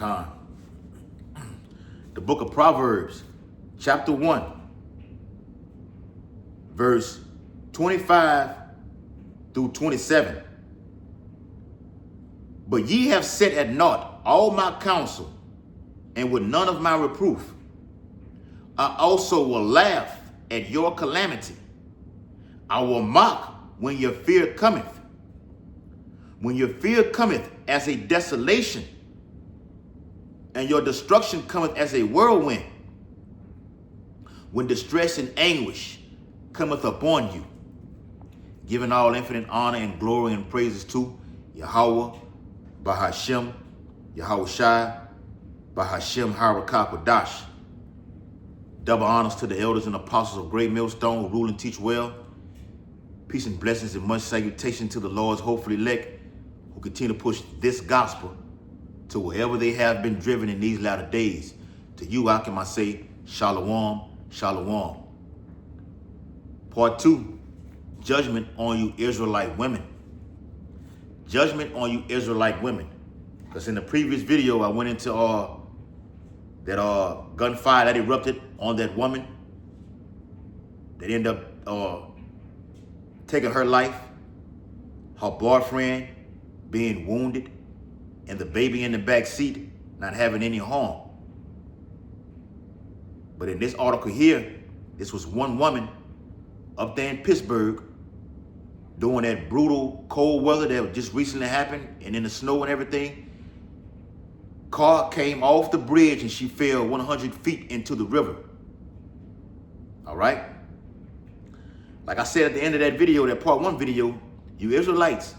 Khan. The book of Proverbs, chapter 1, verse 25 through 27. But ye have set at naught all my counsel, and with none of my reproof. I also will laugh at your calamity. I will mock when your fear cometh. When your fear cometh as a desolation, and your destruction cometh as a whirlwind. When distress and anguish cometh upon you, giving all infinite honor and glory and praises to Yahweh, Bahashem, Yahweh Shai, Bahashem Harakah. Double honors to the elders and apostles of Great Millstone who rule and teach well. Peace and blessings and much salutation to the Lord's hopeful elect who continue to push this gospel to wherever they have been driven in these latter days. To you, I can say, Shalom, Shalom. Part 2, judgment on you Israelite women. Judgment on you Israelite women. Because in the previous video, I went into that gunfire that erupted on that woman that ended up taking her life, her boyfriend being wounded, and the baby in the back seat not having any harm. But in this article here, this was one woman up there in Pittsburgh during that brutal cold weather that just recently happened, and in the snow and everything. Car came off the bridge and she fell 100 feet into the river. All right? Like I said at the end of that video, that part 1 video, you Israelites,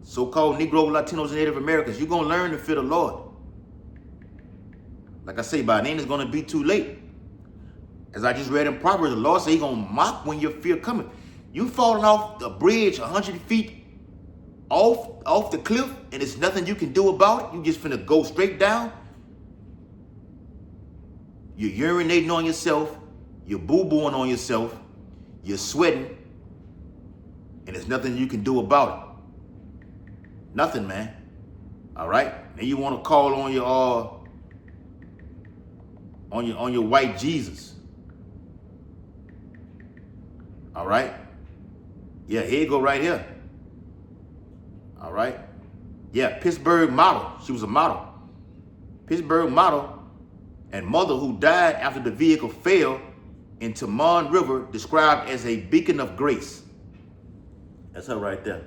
so-called Negro, Latinos, and Native Americans, you're going to learn to fear the Lord. Like I say, by then it's going to be too late. As I just read in Proverbs, the Lord said he's going to mock when your fear cometh. You falling off the bridge 100 feet off the cliff, and there's nothing you can do about it. You just finna go straight down. You're urinating on yourself. You're boo-booing on yourself. You're sweating. And there's nothing you can do about it. Nothing, man. All right? Then you want to call on your white Jesus. All right? Yeah, here you go right here. All right? Yeah, Pittsburgh model. She was a model. Pittsburgh model and mother who died after the vehicle fell into Mon River, described as a beacon of grace. That's her right there.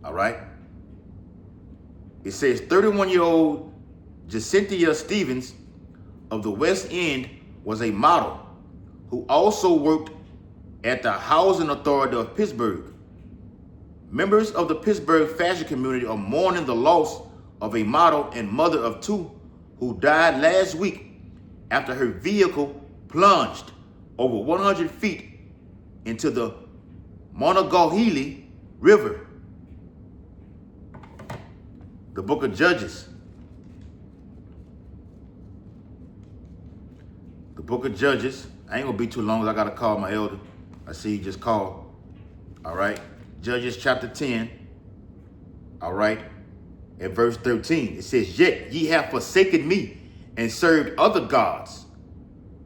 All right? It says 31-year-old Jacinthia Stevens of the West End was a model who also worked at the Housing Authority of Pittsburgh. Members of the Pittsburgh fashion community are mourning the loss of a model and mother of 2 who died last week after her vehicle plunged over 100 feet into the Monongahela River. The book of Judges. The book of Judges. I ain't gonna be too long, I gotta call my elder. I see he just called. All right. Judges chapter 10. All right. At verse 13, it says, yet ye have forsaken me and served other gods.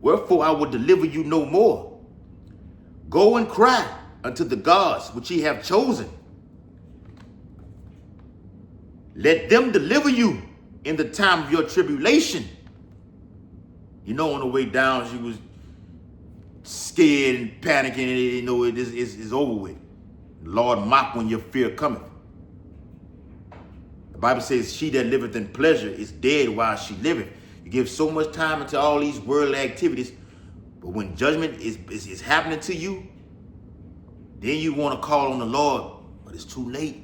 Wherefore I will deliver you no more. Go and cry unto the gods which ye have chosen. Let them deliver you in the time of your tribulation. You know, on the way down, she was scared and panicking, and you know it is over with. Lord, mock when your fear cometh. The Bible says, she that liveth in pleasure is dead while she liveth. You give so much time into all these worldly activities, but when judgment is happening to you, then you want to call on the Lord, but it's too late.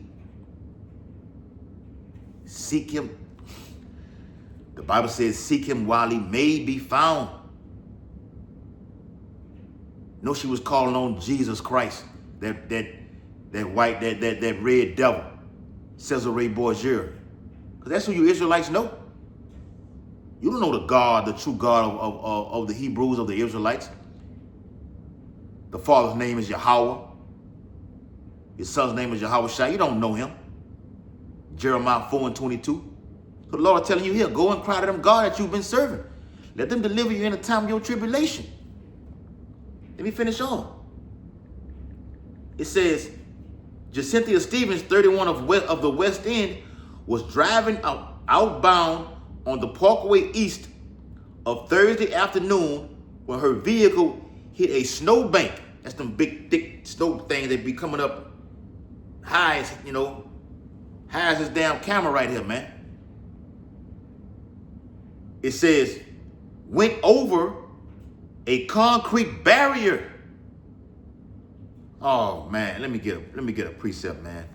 Seek him. The Bible says, seek him while he may be found. No, she was calling on Jesus Christ, that red devil, Cesare Borgia. Because that's who you Israelites know. You don't know the God, the true God of the Hebrews, of the Israelites. The father's name is Yahweh. His son's name is Yahweh Shai. You don't know him. Jeremiah 4:22. So the Lord is telling you here, go and cry to them God that you've been serving. Let them deliver you in the time of your tribulation. Let me finish on. It says, Jacinthia Stevens, 31 of the West End, was driving outbound on the Parkway East of Thursday afternoon when her vehicle hit a snow bank. That's them big, thick snow things that be coming up high as, high as this damn camera right here, man. It says, went over a concrete barrier. Oh man, let me get a precept, man.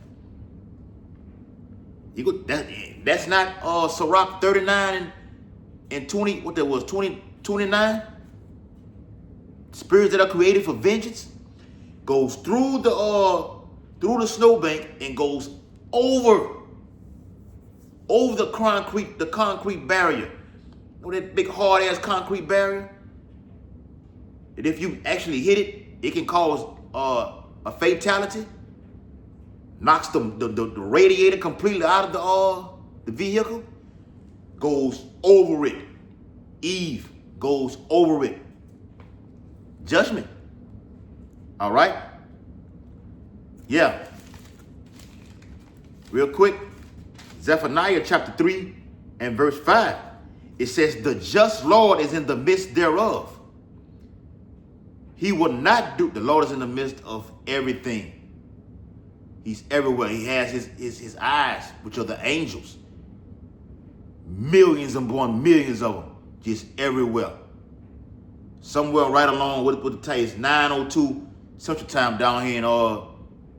You go, that's not Sirach 39 and 20, what that was, 29? Spirits that are created for vengeance goes through the snowbank and goes over the concrete barrier. You know that big hard ass concrete barrier? And if you actually hit it, it can cause a fatality. Knocks the radiator completely out of the vehicle. Goes over it. Eve goes over it. Judgment. All right? Yeah. Real quick. Zephaniah chapter 3 and verse 5. It says, the just Lord is in the midst thereof. He will not do. The Lord is in the midst of everything. He's everywhere. He has his eyes, which are the angels. Millions upon millions of them. Just everywhere. Somewhere right along with the time. It's 9:02 Central Time down here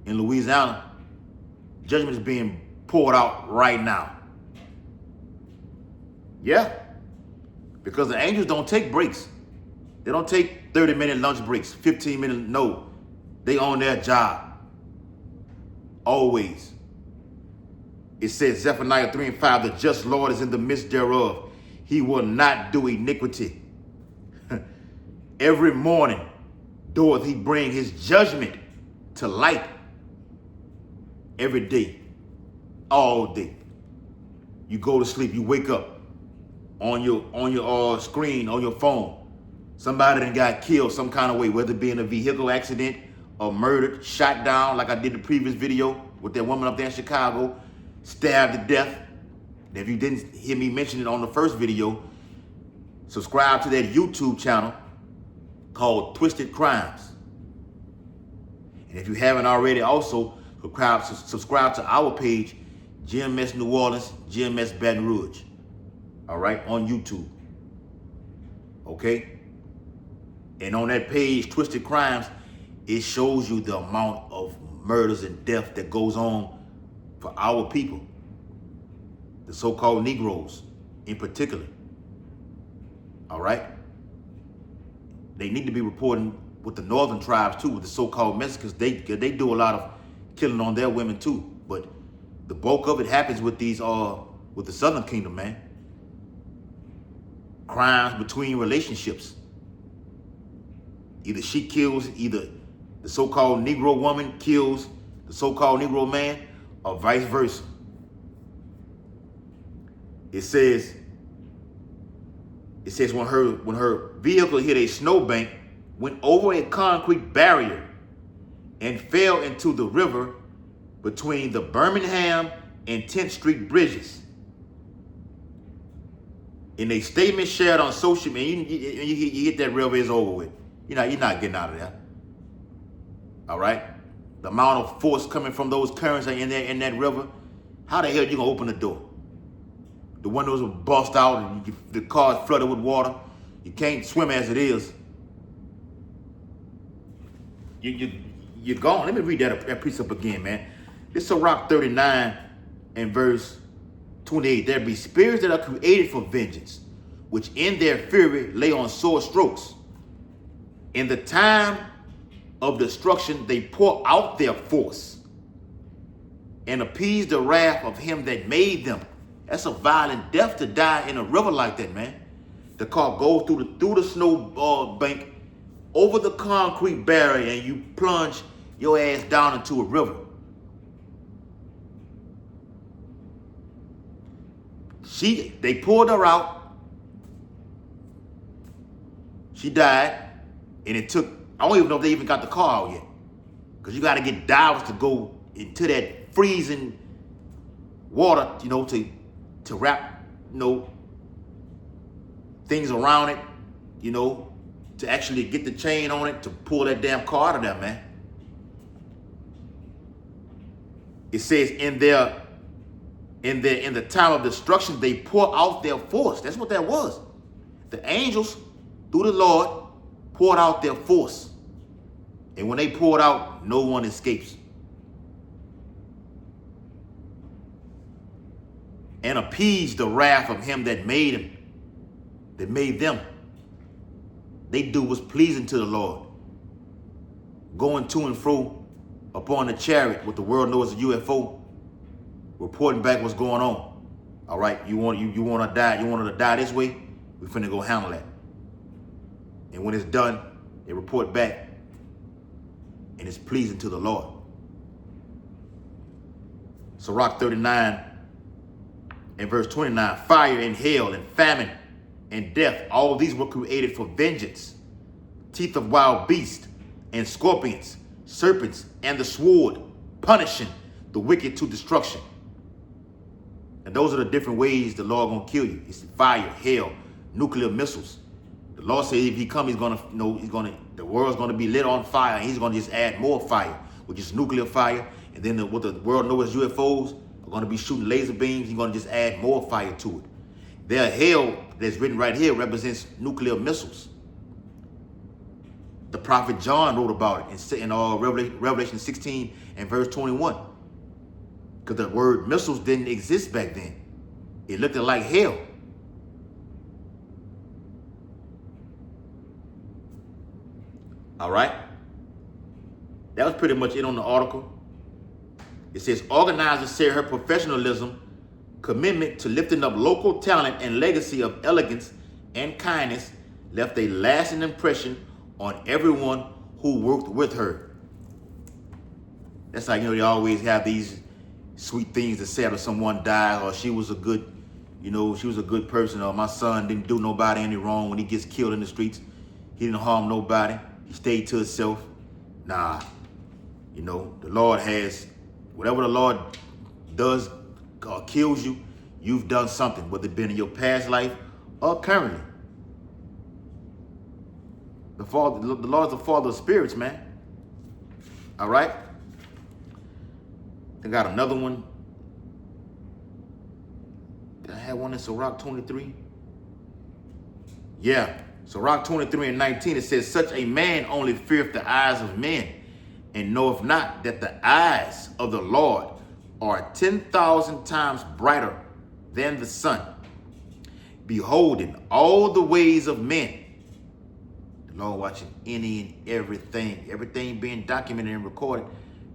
in Louisiana. Judgment is being poured out right now. Yeah. Because the angels don't take breaks. They don't take 30-minute lunch breaks, 15-minute, no. They on their job. Always. It says, Zephaniah 3 and 5, the just Lord is in the midst thereof. He will not do iniquity. Every morning doth he bring his judgment to light. Every day. All day. You go to sleep, you wake up on your screen, on your phone. Somebody done got killed some kind of way, whether it be in a vehicle accident or murdered, shot down, like I did the previous video with that woman up there in Chicago, stabbed to death. And if you didn't hear me mention it on the first video, subscribe to that YouTube channel called Twisted Crimes. And if you haven't already, also subscribe to our page, GMS New Orleans, GMS Baton Rouge. All right, on YouTube. Okay? And on that page, Twisted Crimes, it shows you the amount of murders and death that goes on for our people. The so-called Negroes in particular. All right? They need to be reporting with the northern tribes too, with the so-called Mexicans. They do a lot of killing on their women too. But the bulk of it happens with with the Southern Kingdom, man. Crimes between relationships. Either she kills, either the so-called Negro woman kills the so-called Negro man, or vice versa. It says when her vehicle hit a snowbank, went over a concrete barrier, and fell into the river between the Birmingham and 10th Street bridges. In a statement shared on social media, you hit that river, it's over with. You're not getting out of there. All right? The amount of force coming from those currents in that river, how the hell are you going to open the door? The windows will bust out and the car's flooded with water. You can't swim as it is. You're gone. Let me read that precept again, man. This is Sirach 39 and verse 28. There be spirits that are created for vengeance, which in their fury lay on sore strokes. In the time of destruction, they pour out their force and appease the wrath of him that made them. That's a violent death to die in a river like that, man. The car goes through the snow bank, over the concrete barrier, and you plunge your ass down into a river. They pulled her out. She died. And it took, I don't even know if they even got the car out yet. Because you got to get divers to go into that freezing water, to wrap, things around it, to actually get the chain on it to pull that damn car out of there, man. It says in the time of destruction, they pour out their force. That's what that was. The angels, through the Lord, poured out their force. And when they poured out, no one escapes. And appeased the wrath of him that made him, that made them. They do what's pleasing to the Lord. Going to and fro upon the chariot, what the world knows as a UFO, reporting back what's going on. All right, you want to die? You want her to die this way? We finna go handle that. And when it's done, they report back, and it's pleasing to the Lord. Sirach 39 and verse 29, fire and hail and famine and death, all these were created for vengeance. Teeth of wild beasts and scorpions, serpents and the sword, punishing the wicked to destruction. And those are the different ways the Lord gonna kill you. It's fire, hail, nuclear missiles. The Lord said if he come, the world's gonna be lit on fire, and he's gonna just add more fire, which is nuclear fire. And then what the world knows as UFOs are gonna be shooting laser beams. He's gonna just add more fire to it. Their hail that's written right here represents nuclear missiles. The prophet John wrote about it in Revelation 16 and verse 21. Because the word missiles didn't exist back then. It looked like hail. All right. That was pretty much it on the article. It says, organizers share her professionalism, commitment to lifting up local talent, and legacy of elegance and kindness left a lasting impression on everyone who worked with her. That's like, they always have these sweet things to say after someone died, or she was a good, she was a good person, or my son didn't do nobody any wrong when he gets killed in the streets. He didn't harm nobody. He stayed to himself. Nah, the Lord has, whatever the Lord does or kills you, you've done something, whether it been in your past life or currently. The Lord's the Father of spirits, man. All right? I got another one. Did I have one in Sirach 23? Yeah. Sirach 23 and 19, it says, such a man only feareth the eyes of men, and knoweth not that the eyes of the Lord are 10,000 times brighter than the sun, beholding all the ways of men. The Lord watching any and everything being documented and recorded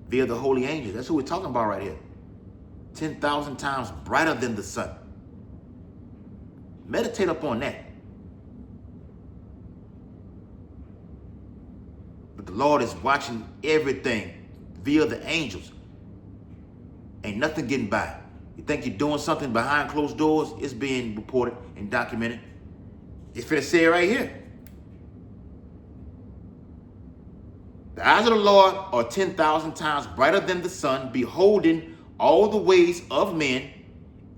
via the holy angels. That's who we're talking about right here. 10,000 times brighter than the sun. Meditate upon that. But the Lord is watching everything via the angels. Ain't nothing getting by. You think you're doing something behind closed doors, it's being reported and documented. It's finna say it right here. The eyes of the Lord are 10,000 times brighter than the sun, beholding all the ways of men,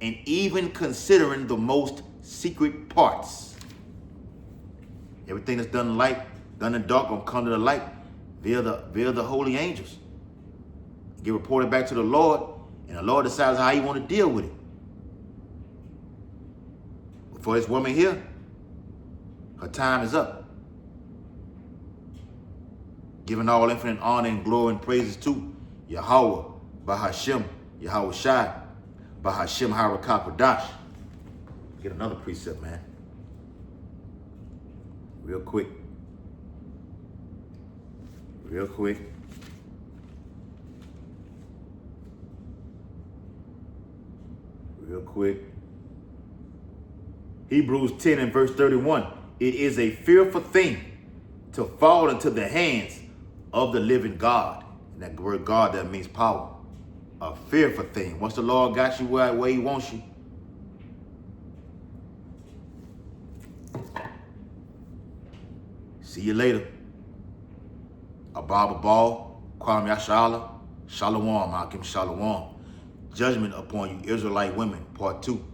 and even considering the most secret parts. Everything that's done in light, done in dark, gonna come to the light via the holy angels. Get reported back to the Lord, and the Lord decides how he want to deal with it. For this woman here, her time is up. Giving all infinite honor and glory and praises to Yahweh, Bahashem, Yahweh Shai, Bahashem Harakapadash. Get another precept, man. Real quick. Real quick. Real quick. Hebrews 10 and verse 31. It is a fearful thing to fall into the hands of the living God. And that word God, that means power. A fearful thing. Once the Lord got you where he wants you, See you later. Ababa Ball, Kwame Yashala, Shalom, Akim Shalom. Judgment upon you, Israelite women, part 2.